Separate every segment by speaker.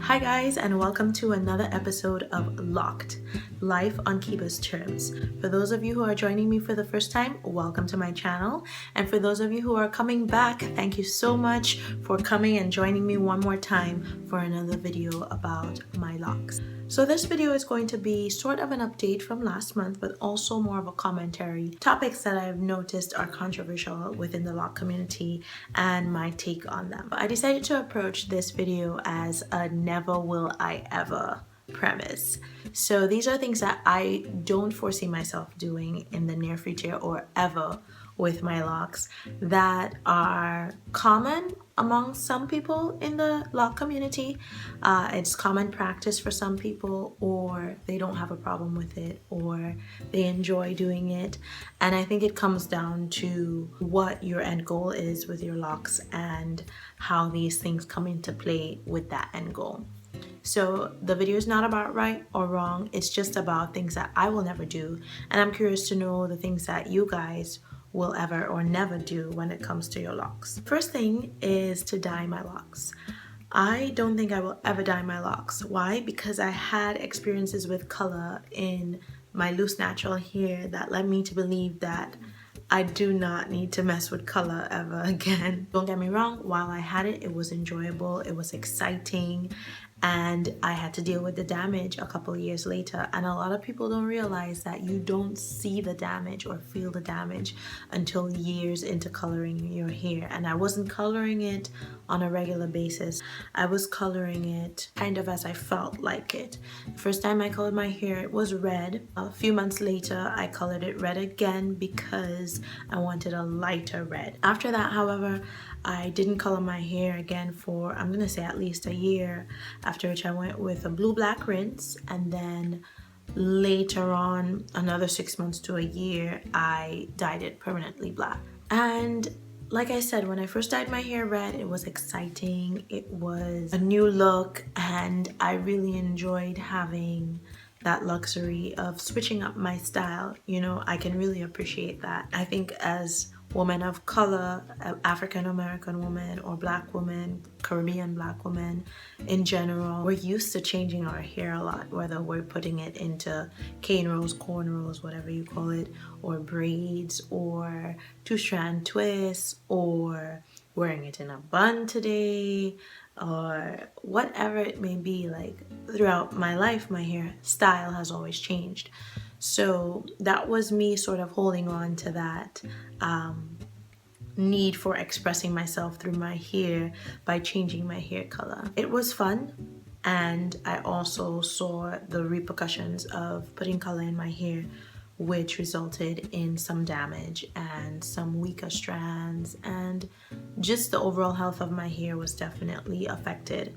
Speaker 1: Hi guys, and welcome to another episode of Locked, Life on Kiba's Terms. For those of you who are joining me for the first time, welcome to my channel. And for those of you who are coming back, thank you so much for coming and joining me one more time for another video about my locks. So this video is going to be sort of an update from last month, but also more of a commentary. Topics that I've noticed are controversial within the lock community and my take on them. I decided to approach this video as a never will I ever premise. So these are things that I don't foresee myself doing in the near future or ever with my locks that are common among some people in the lock community. It's common practice for some people, or they don't have a problem with it, or they enjoy doing it. And I think it comes down to what your end goal is with your locks and how these things come into play with that end goal. So the video is not about right or wrong, it's just about things that I will never do, and I'm curious to know the things that you guys will ever or never do when it comes to your locks. First thing is to dye my locks. I don't think I will ever dye my locks. Why? Because I had experiences with color in my loose natural hair that led me to believe that I do not need to mess with color ever again. Don't get me wrong, while I had it, it was enjoyable, it was exciting, and I had to deal with the damage a couple of years later. And a lot of people don't realize that you don't see the damage or feel the damage until years into coloring your hair. And I wasn't coloring it on a regular basis. I was coloring it kind of as I felt like it. The first time I colored my hair, it was red. A few months later, I colored it red again because I wanted a lighter red. After that, however, I didn't color my hair again for, I'm gonna say, at least a year, after which I went with a blue-black rinse, and then later on, another 6 months to a year, I dyed it permanently black. And like I said, when I first dyed my hair red, it was exciting, it was a new look, and I really enjoyed having that luxury of switching up my style. You know, I can really appreciate that. I think as women of color, African American women or black women, Caribbean black women in general, we're used to changing our hair a lot, whether we're putting it into cane rolls, cornrows, whatever you call it, or braids, or two-strand twists, or wearing it in a bun today, or whatever it may be. Like, throughout my life, my hair style has always changed. So that was me sort of holding on to that need for expressing myself through my hair by changing my hair color. It was fun, and I also saw the repercussions of putting color in my hair, which resulted in some damage and some weaker strands, and just the overall health of my hair was definitely affected.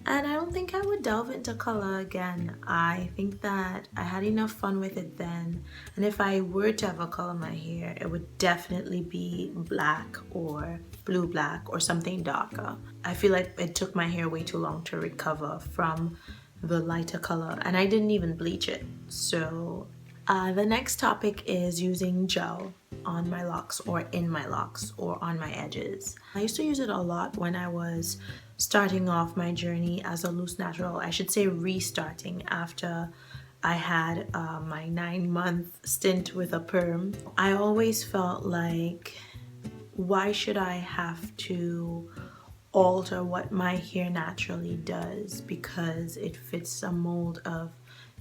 Speaker 1: And I don't think I would delve into color again. I think that I had enough fun with it then, and if I were to ever color my hair, it would definitely be black or blue black or something darker. I feel like it took my hair way too long to recover from the lighter color, and I didn't even bleach it. So the next topic is using gel on my locks or in my locks or on my edges. I used to use it a lot when I was starting off my journey as a loose natural. I should say restarting after I had my 9-month stint with a perm. I always felt like, why should I have to alter what my hair naturally does because it fits a mold of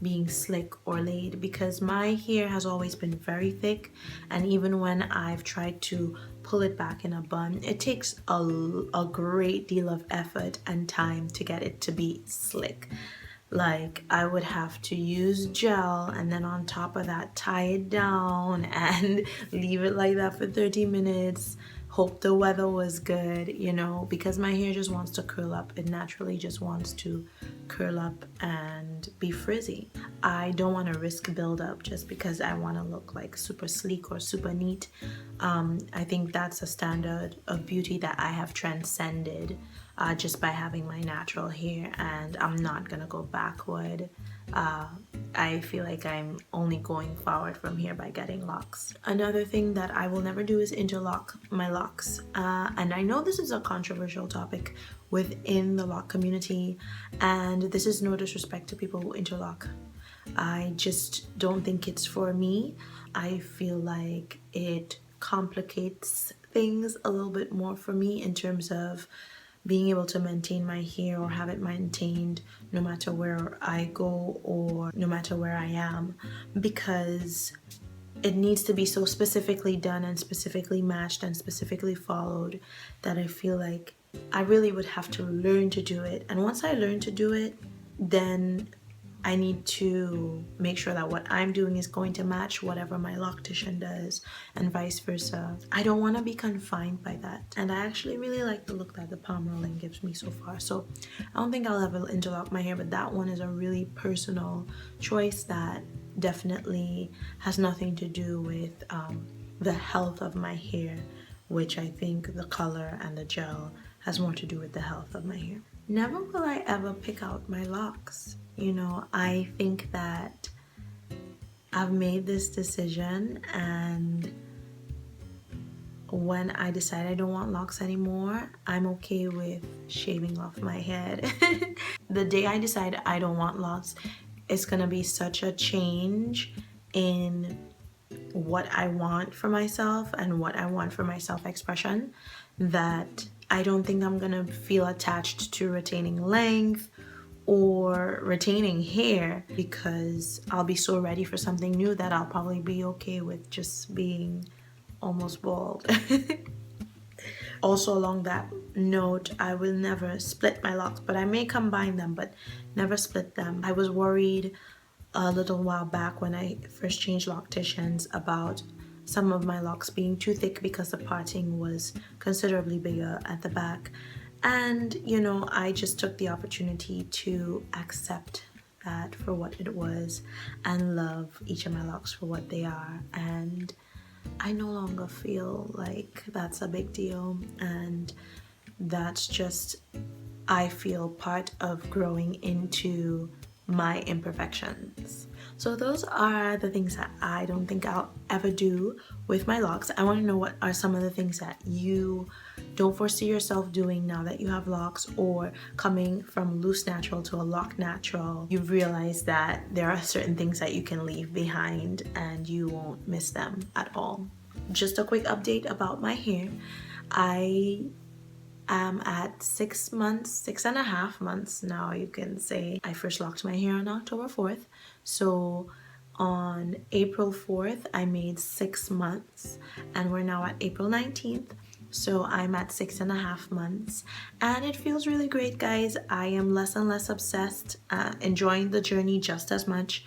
Speaker 1: being slick or laid? Because my hair has always been very thick, and even when I've tried to pull it back in a bun, it takes a great deal of effort and time to get it to be slick. Like, I would have to use gel and then on top of that tie it down and leave it like that for 30 minutes, hope the weather was good, you know, because my hair just wants to curl up. It naturally just wants to curl up and be frizzy. I don't want to risk buildup just because I want to look like super sleek or super neat. I think that's a standard of beauty that I have transcended just by having my natural hair, and I'm not gonna go backward I feel like I'm only going forward from here by getting locks. Another thing that I will never do is interlock my locks. And I know this is a controversial topic within the lock community, and this is no disrespect to people who interlock. I just don't think it's for me. I feel like it complicates things a little bit more for me in terms of being able to maintain my hair or have it maintained no matter where I go or no matter where I am, because it needs to be so specifically done and specifically matched and specifically followed that I feel like I really would have to learn to do it. And once I learn to do it, then I need to make sure that what I'm doing is going to match whatever my loctician does and vice versa. I don't want to be confined by that. And I actually really like the look that the palm rolling gives me so far. So I don't think I'll ever interlock my hair, but that one is a really personal choice that definitely has nothing to do with the health of my hair, which I think the color and the gel has more to do with the health of my hair. Never will I ever pick out my locks. You know, I think that I've made this decision, and when I decide I don't want locks anymore, I'm okay with shaving off my head. The day I decide I don't want locks, it's gonna be such a change in what I want for myself and what I want for my self-expression that I don't think I'm gonna feel attached to retaining length or retaining hair, because I'll be so ready for something new that I'll probably be okay with just being almost bald. Also, along that note, I will never split my locks, but I may combine them, but never split them. I was worried a little while back when I first changed locticians about some of my locks being too thick because the parting was considerably bigger at the back. And, you know, I just took the opportunity to accept that for what it was and love each of my locks for what they are. And I no longer feel like that's a big deal. And that's just, I feel, part of growing into my imperfections. So those are the things that I don't think I'll ever do with my locks. I want to know what are some of the things that you don't foresee yourself doing now that you have locks, or coming from loose natural to a lock natural. You've realized that there are certain things that you can leave behind and you won't miss them at all. Just a quick update about my hair. I am at 6 months, 6.5 months now, you can say. I first locked my hair on October 4th. So on April 4th, I made 6 months, and we're now at April 19th. So I'm at 6.5 months, and it feels really great, guys. I am less and less obsessed, enjoying the journey just as much,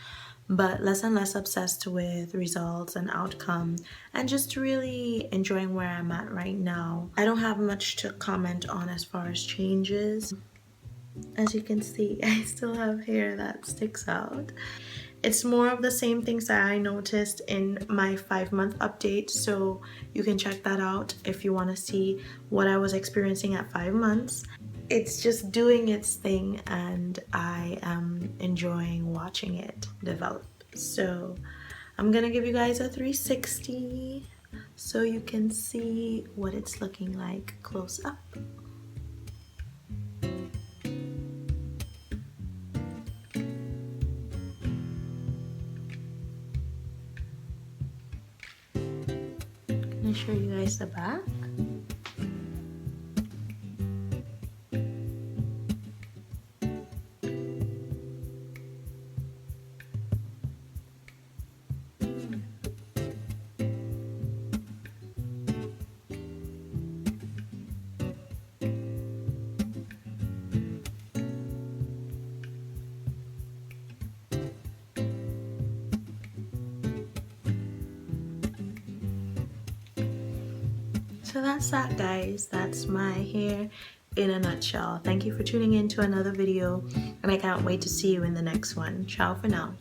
Speaker 1: but less and less obsessed with results and outcome, and just really enjoying where I'm at right now. I don't have much to comment on as far as changes. As you can see, I still have hair that sticks out. It's more of the same things that I noticed in my 5-month update, so you can check that out if you want to see what I was experiencing at 5 months. It's just doing its thing, and I am enjoying watching it develop. So I'm gonna give you guys a 360 so you can see what it's looking like close up. I'm gonna show you guys the back. So that's that, guys. That's my hair in a nutshell. Thank you for tuning in to another video, and I can't wait to see you in the next one. Ciao for now.